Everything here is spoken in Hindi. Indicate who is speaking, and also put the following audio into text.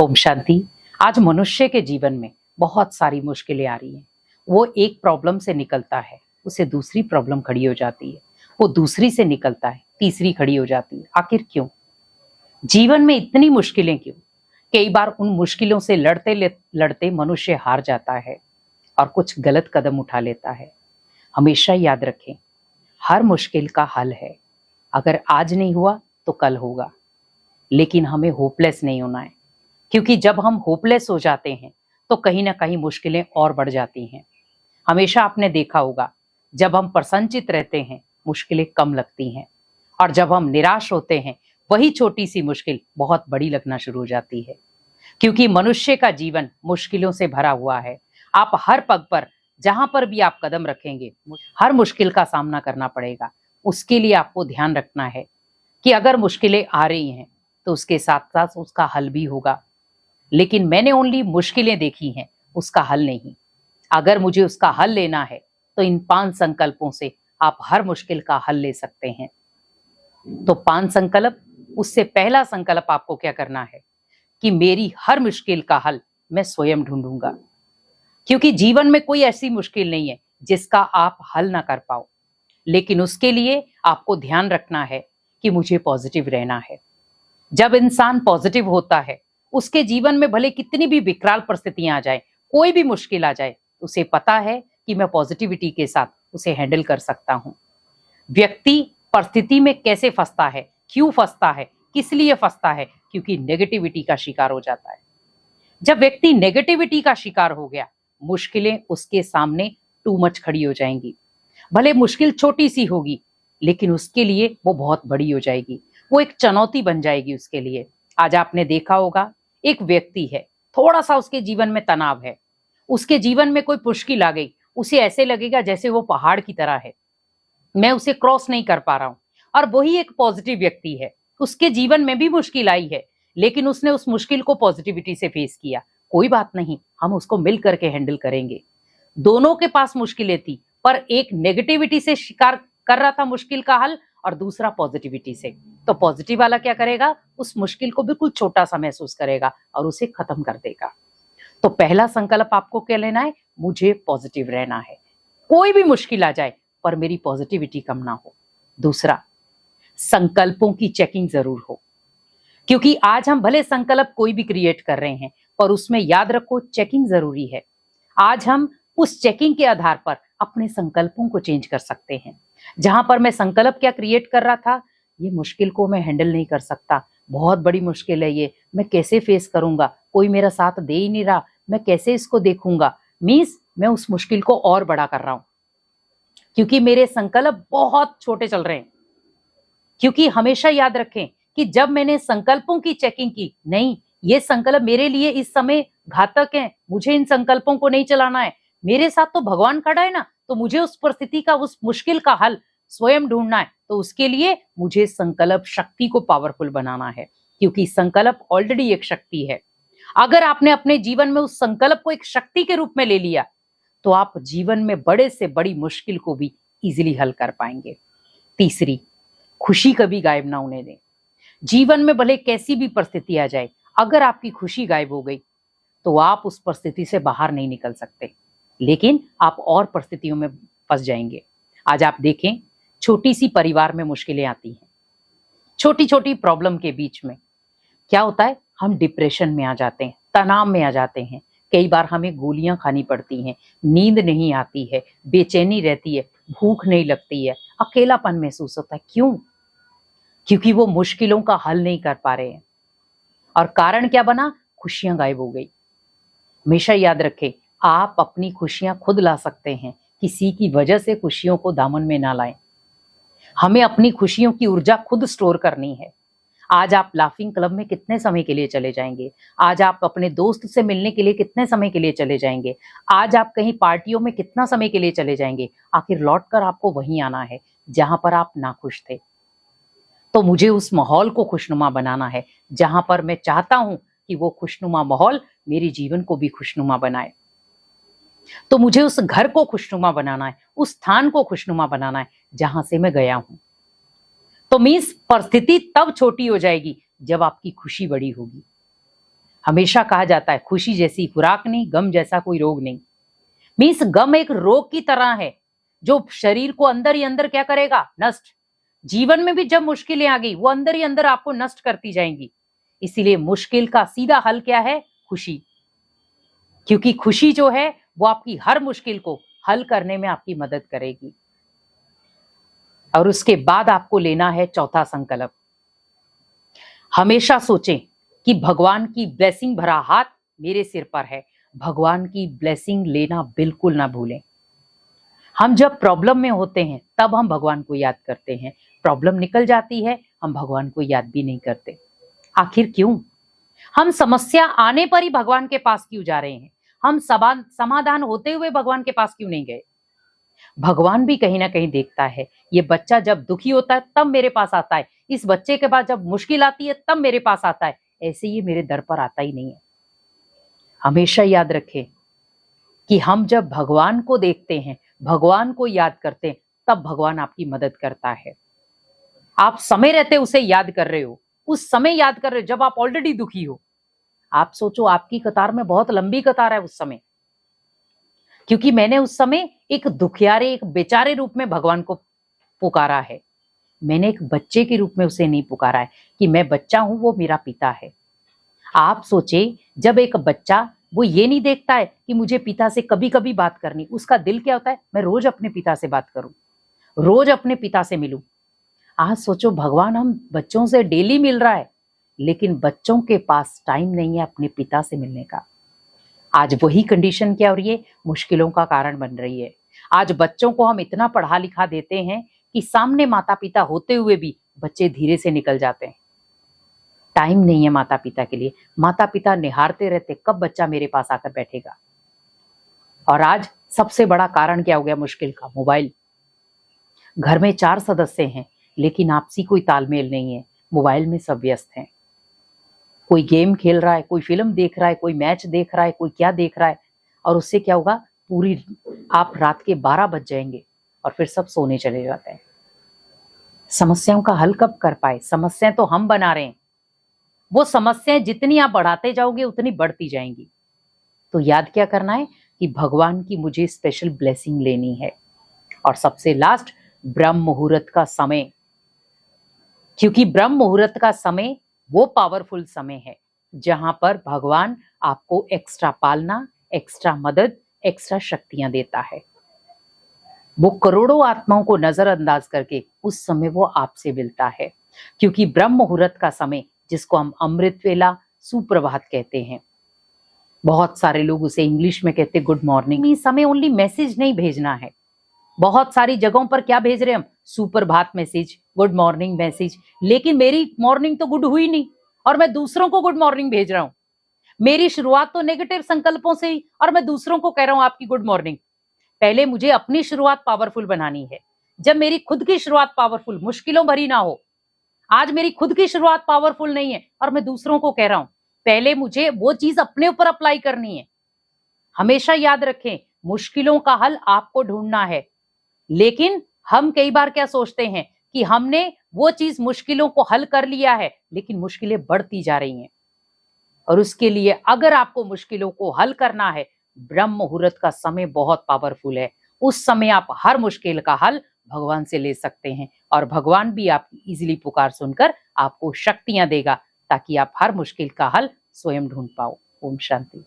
Speaker 1: ओम शांति। आज मनुष्य के जीवन में बहुत सारी मुश्किलें आ रही हैं। वो एक प्रॉब्लम से निकलता है, उसे दूसरी प्रॉब्लम खड़ी हो जाती है, वो दूसरी से निकलता है, तीसरी खड़ी हो जाती है। आखिर क्यों? जीवन में इतनी मुश्किलें क्यों? कई बार उन मुश्किलों से लड़ते लड़ते मनुष्य हार जाता है और कुछ गलत कदम उठा लेता है। हमेशा याद रखें, हर मुश्किल का हल है। अगर आज नहीं हुआ तो कल होगा, लेकिन हमें होपलेस नहीं होना है, क्योंकि जब हम होपलेस हो जाते हैं तो कहीं ना कहीं मुश्किलें और बढ़ जाती हैं। हमेशा आपने देखा होगा, जब हम प्रसन्नचित रहते हैं मुश्किलें कम लगती हैं, और जब हम निराश होते हैं वही छोटी सी मुश्किल बहुत बड़ी लगना शुरू हो जाती है। क्योंकि मनुष्य का जीवन मुश्किलों से भरा हुआ है। आप हर पग पर, जहां पर भी आप कदम रखेंगे, हर मुश्किल का सामना करना पड़ेगा। उसके लिए आपको ध्यान रखना है कि अगर मुश्किलें आ रही हैं तो उसके साथ साथ उसका हल भी होगा। लेकिन मैंने ओनली मुश्किलें देखी हैं, उसका हल नहीं। अगर मुझे उसका हल लेना है तो इन 5 संकल्पों से आप हर मुश्किल का हल ले सकते हैं। तो 5 संकल्प, उससे पहला संकल्प आपको क्या करना है कि मेरी हर मुश्किल का हल मैं स्वयं ढूंढूंगा। क्योंकि जीवन में कोई ऐसी मुश्किल नहीं है जिसका आप हल ना कर पाओ, लेकिन उसके लिए आपको ध्यान रखना है कि मुझे पॉजिटिव रहना है। जब इंसान पॉजिटिव होता है, उसके जीवन में भले कितनी भी विकराल परिस्थितियां आ जाए, कोई भी मुश्किल आ जाए, उसे पता है कि मैं पॉजिटिविटी के साथ उसे हैंडल कर सकता हूं। व्यक्ति परिस्थिति में कैसे फंसता है, क्यों फंसता है, किस लिए फंसता है? क्योंकि नेगेटिविटी का शिकार हो जाता है। जब व्यक्ति नेगेटिविटी का शिकार हो गया, मुश्किलें उसके सामने टू मच खड़ी हो जाएंगी। भले मुश्किल छोटी सी होगी, लेकिन उसके लिए वो बहुत बड़ी हो जाएगी, वो एक चुनौती बन जाएगी उसके लिए। आज आपने देखा होगा, एक व्यक्ति है, थोड़ा सा उसके जीवन में तनाव है, उसके जीवन में कोई मुश्किल आ गई, उसे ऐसे लगेगा जैसे वो पहाड़ की तरह है, मैं उसे क्रॉस नहीं कर पा रहा हूं। और वही एक पॉजिटिव व्यक्ति है, उसके जीवन में भी मुश्किल आई है, लेकिन उसने उस मुश्किल को पॉजिटिविटी से फेस किया। कोई बात नहीं, हम उसको मिल करके हैंडल करेंगे। दोनों के पास मुश्किलें थी, पर एक नेगेटिविटी से शिकार कर रहा था मुश्किल का हल, और दूसरा पॉजिटिविटी से। तो पॉजिटिव वाला क्या करेगा, उस मुश्किल को बिल्कुल छोटा सा महसूस करेगा और उसे खत्म कर देगा। तो पहला संकल्प आपको क्या लेना है, मुझे पॉजिटिव रहना है। कोई भी मुश्किल आ जाए पर मेरी पॉजिटिविटी कम ना हो। दूसरा, संकल्पों की चेकिंग जरूर हो, क्योंकि आज हम भले संकल्प कोई भी क्रिएट कर रहे हैं, पर उसमें याद रखो चेकिंग जरूरी है। आज हम उस चेकिंग के आधार पर अपने संकल्पों को चेंज कर सकते हैं। जहां पर मैं संकल्प क्या क्रिएट कर रहा था, ये मुश्किल को मैं हैंडल नहीं कर सकता, बहुत बड़ी मुश्किल है ये, मैं कैसे फेस करूंगा, कोई मेरा साथ दे ही नहीं रहा, मैं कैसे इसको देखूंगा। मींस मैं उस मुश्किल को और बड़ा कर रहा हूं, क्योंकि मेरे संकल्प बहुत छोटे चल रहे हैं। क्योंकि हमेशा याद रखें कि जब मैंने संकल्पों की चेकिंग की, नहीं, ये संकल्प मेरे लिए इस समय घातक है, मुझे इन संकल्पों को नहीं चलाना है, मेरे साथ तो भगवान खड़ा है ना, तो मुझे उस परिस्थिति का, उस मुश्किल का हल स्वयं ढूंढना है। तो उसके लिए मुझे संकल्प शक्ति को पावरफुल बनाना है, क्योंकि संकल्प ऑलरेडी एक शक्ति है। अगर आपने अपने जीवन में उस संकल्प को एक शक्ति के रूप में ले लिया, तो आप जीवन में बड़े से बड़ी मुश्किल को भी इजीली हल कर पाएंगे। तीसरी, खुशी कभी गायब ना होने दें। जीवन में भले कैसी भी परिस्थिति आ जाए, अगर आपकी खुशी गायब हो गई तो आप उस परिस्थिति से बाहर नहीं निकल सकते, लेकिन आप और परिस्थितियों में फंस जाएंगे। आज आप देखें, छोटी सी परिवार में मुश्किलें आती हैं, छोटी छोटी प्रॉब्लम के बीच में क्या होता है, हम डिप्रेशन में आ जाते हैं, तनाव में आ जाते हैं। कई बार हमें गोलियां खानी पड़ती हैं, नींद नहीं आती है, बेचैनी रहती है, भूख नहीं लगती है, अकेलापन महसूस होता है। क्यों? क्योंकि वो मुश्किलों का हल नहीं कर पा रहे हैं। और कारण क्या बना, खुशियां गायब हो गई। हमेशा याद रखें, आप अपनी खुशियां खुद ला सकते हैं, किसी की वजह से खुशियों को दामन में ना लाएं। हमें अपनी खुशियों की ऊर्जा खुद स्टोर करनी है। आज आप लाफिंग क्लब में कितने समय के लिए चले जाएंगे? आज आप अपने दोस्त से मिलने के लिए कितने समय के लिए चले जाएंगे? आज आप कहीं पार्टियों में कितना समय के लिए चले जाएंगे? आखिर लौट कर आपको वहीं आना है जहां पर आप नाखुश थे। तो मुझे उस माहौल को खुशनुमा बनाना है, जहां पर मैं चाहता हूं कि वो खुशनुमा माहौल मेरे जीवन को भी खुशनुमा बनाए। तो मुझे उस घर को खुशनुमा बनाना है, उस स्थान को खुशनुमा बनाना है जहां से मैं गया हूं। तो मीन्स परिस्थिति तब छोटी हो जाएगी जब आपकी खुशी बड़ी होगी। हमेशा कहा जाता है खुशी जैसी खुराक नहीं, गम जैसा कोई रोग नहीं। मीन्स गम एक रोग की तरह है जो शरीर को अंदर ही अंदर क्या करेगा, नष्ट। जीवन में भी जब मुश्किलें आ गई वो अंदर ही अंदर आपको नष्ट करती जाएंगी। इसीलिए मुश्किल का सीधा हल क्या है, खुशी। क्योंकि खुशी जो है वो आपकी हर मुश्किल को हल करने में आपकी मदद करेगी। और उसके बाद आपको लेना है चौथा संकल्प। हमेशा सोचें कि भगवान की ब्लेसिंग भरा हाथ मेरे सिर पर है। भगवान की ब्लेसिंग लेना बिल्कुल ना भूलें। हम जब प्रॉब्लम में होते हैं तब हम भगवान को याद करते हैं, प्रॉब्लम निकल जाती है हम भगवान को याद भी नहीं करते। आखिर क्यों? हम समस्या आने पर ही भगवान के पास क्यों जा रहे हैं? हम समाधान होते हुए भगवान के पास क्यों नहीं गए? भगवान भी कहीं ना कहीं देखता है, ये बच्चा जब दुखी होता है तब मेरे पास आता है, इस बच्चे के पास जब मुश्किल आती है तब मेरे पास आता है, ऐसे ये मेरे दर पर आता ही नहीं है। हमेशा याद रखें कि हम जब भगवान को देखते हैं, भगवान को याद करते हैं, तब भगवान आपकी मदद करता है। आप समय रहते उसे याद कर रहे हो, उस समय याद कर रहे हो जब आप ऑलरेडी दुखी हो। आप सोचो आपकी कतार में बहुत लंबी कतार है उस समय, क्योंकि मैंने उस समय एक दुखियारे, एक बेचारे रूप में भगवान को पुकारा है। मैंने एक बच्चे के रूप में उसे नहीं पुकारा है कि मैं बच्चा हूं, वो मेरा पिता है। आप सोचे जब एक बच्चा वो ये नहीं देखता है कि मुझे पिता से कभी कभी बात करनी, उसका दिल क्या होता है, मैं रोज अपने पिता से बात करूं, रोज अपने पिता से मिलूं। आज सोचो भगवान हम बच्चों से डेली मिल रहा है, लेकिन बच्चों के पास टाइम नहीं है अपने पिता से मिलने का। आज वही कंडीशन क्या हो रही है, मुश्किलों का कारण बन रही है। आज बच्चों को हम इतना पढ़ा लिखा देते हैं कि सामने माता पिता होते हुए भी बच्चे धीरे से निकल जाते हैं। टाइम नहीं है माता पिता के लिए। माता पिता निहारते रहते कब बच्चा मेरे पास आकर बैठेगा। और आज सबसे बड़ा कारण क्या हो गया मुश्किल का, मोबाइल। घर में 4 सदस्य हैं लेकिन आपसी कोई तालमेल नहीं है, मोबाइल में सब व्यस्त हैं। कोई गेम खेल रहा है, कोई फिल्म देख रहा है, कोई मैच देख रहा है, कोई क्या देख रहा है। और उससे क्या होगा, पूरी आप रात के 12 बज जाएंगे और फिर सब सोने चले जाते हैं। समस्याओं का हल कब कर पाए? समस्याएं तो हम बना रहे हैं। वो समस्याएं जितनी आप बढ़ाते जाओगे उतनी बढ़ती जाएंगी। तो याद क्या करना है कि भगवान की मुझे स्पेशल ब्लेसिंग लेनी है। और सबसे लास्ट, ब्रह्म मुहूर्त का समय। क्योंकि ब्रह्म मुहूर्त का समय वो पावरफुल समय है जहां पर भगवान आपको एक्स्ट्रा पालना, एक्स्ट्रा मदद, एक्स्ट्रा शक्तियां देता है। वो करोड़ों आत्माओं को नजरअंदाज करके उस समय वो आपसे मिलता है। क्योंकि ब्रह्म मुहूर्त का समय, जिसको हम अमृत वेला, सुप्रभात कहते हैं, बहुत सारे लोग उसे इंग्लिश में कहते हैं गुड मॉर्निंग। इस समय ओनली मैसेज नहीं भेजना है। बहुत सारी जगहों पर क्या भेज रहे हैं हम, सुप्रभात मैसेज, गुड मॉर्निंग मैसेज, लेकिन मेरी मॉर्निंग तो गुड हुई नहीं और मैं दूसरों को गुड मॉर्निंग भेज रहा हूं। मेरी शुरुआत तो नेगेटिव संकल्पों से ही और मैं दूसरों को कह रहा हूं आपकी गुड मॉर्निंग। पहले मुझे अपनी शुरुआत पावरफुल बनानी है। जब मेरी खुद की शुरुआत पावरफुल, मुश्किलों भरी ना हो। आज मेरी खुद की शुरुआत पावरफुल नहीं है और मैं दूसरों को कह रहा हूं, पहले मुझे वो चीज अपने ऊपर अप्लाई करनी है। हमेशा याद रखें, मुश्किलों का हल आपको ढूंढना है। लेकिन हम कई बार क्या सोचते हैं कि हमने वो चीज मुश्किलों को हल कर लिया है, लेकिन मुश्किलें बढ़ती जा रही हैं। और उसके लिए अगर आपको मुश्किलों को हल करना है, ब्रह्म मुहूर्त का समय बहुत पावरफुल है। उस समय आप हर मुश्किल का हल भगवान से ले सकते हैं और भगवान भी आपकी इजीली पुकार सुनकर आपको शक्तियां देगा ताकि आप हर मुश्किल का हल स्वयं ढूंढ पाओ। ओम शांति।